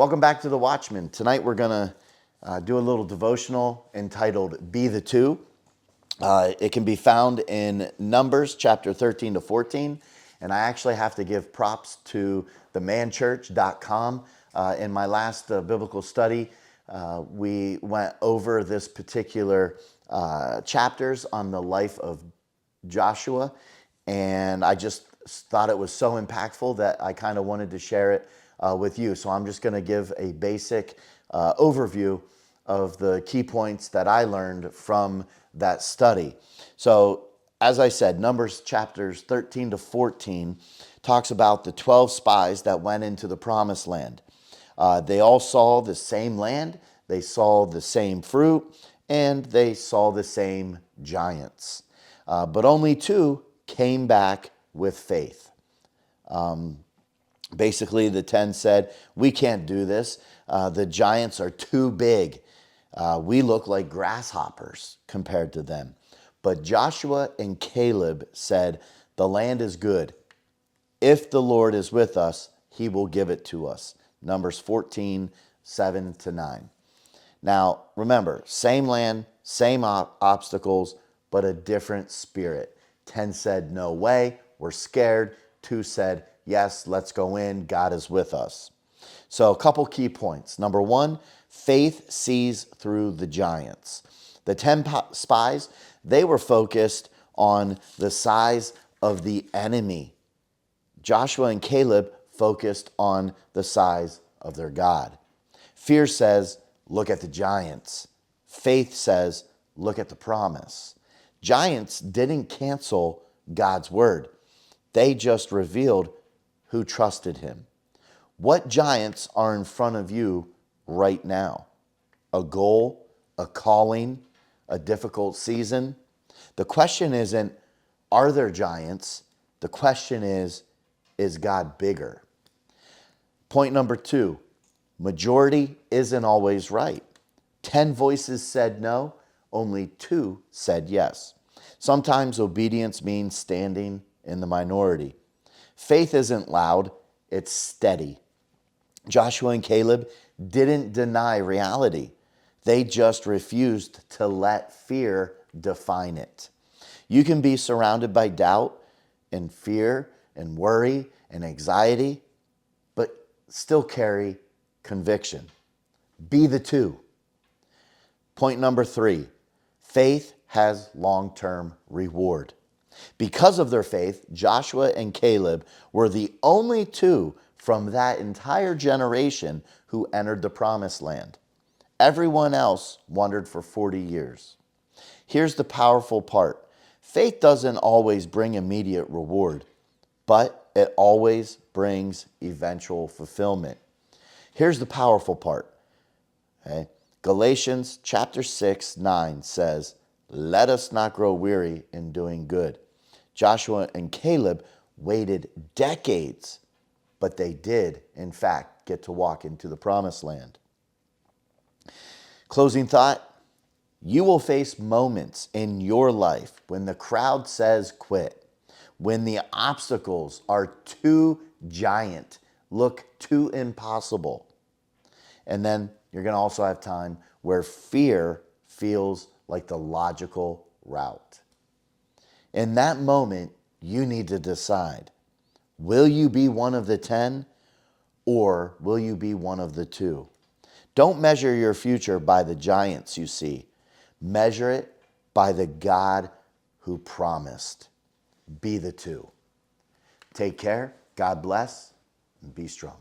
Welcome back to the Watchman. Tonight we're going to do a little devotional entitled Be the Two. It can be found in Numbers chapter 13 to 14. And I actually have to give props to themanchurch.com. In my last biblical study, we went over this particular chapters on the life of Joshua. And I just thought it was so impactful that I kind of wanted to share it with you. So I'm just going to give a basic overview of the key points that I learned from that study. So as I said, Numbers chapters 13 to 14 talks about the 12 spies that went into the promised land. They all saw the same land, they saw the same fruit, and they saw the same giants. But only two came back with faith. Basically, the 10 said, we can't do this. The giants are too big. We look like grasshoppers compared to them. But Joshua and Caleb said, the land is good. If the Lord is with us, he will give it to us. Numbers 14, 7 to 9. Now, remember, same land, same obstacles, but a different spirit. 10 said, no way, we're scared. 2 said, yes, let's go in. God is with us. So a couple key points. Number 1, faith sees through the giants. The 10 spies, they were focused on the size of the enemy. Joshua and Caleb focused on the size of their God. Fear says, look at the giants. Faith says, look at the promise. Giants didn't cancel God's word. They just revealed who trusted him. What giants are in front of you right now? A goal, a calling, a difficult season? The question isn't, are there giants? The question is God bigger? Point number 2, majority isn't always right. 10 voices said no, only 2 said yes. Sometimes obedience means standing in the minority. Faith isn't loud, it's steady. Joshua and Caleb didn't deny reality. They just refused to let fear define it. You can be surrounded by doubt and fear and worry and anxiety, but still carry conviction. Be the 2. Point number 3, faith has long-term reward. Because of their faith, Joshua and Caleb were the only 2 from that entire generation who entered the promised land. Everyone else wandered for 40 years. Here's the powerful part. Faith doesn't always bring immediate reward, but it always brings eventual fulfillment. Here's the powerful part. Okay? Galatians chapter 6, 9 says, let us not grow weary in doing good. Joshua and Caleb waited decades, but they did, in fact, get to walk into the promised land. Closing thought, you will face moments in your life when the crowd says quit, when the obstacles are too giant, look too impossible. And then you're going to also have time where fear feels like the logical route. In that moment, you need to decide, will you be one of the 10 or will you be one of the 2? Don't measure your future by the giants you see. Measure it by the God who promised. Be the 2. Take care. God bless. And be strong.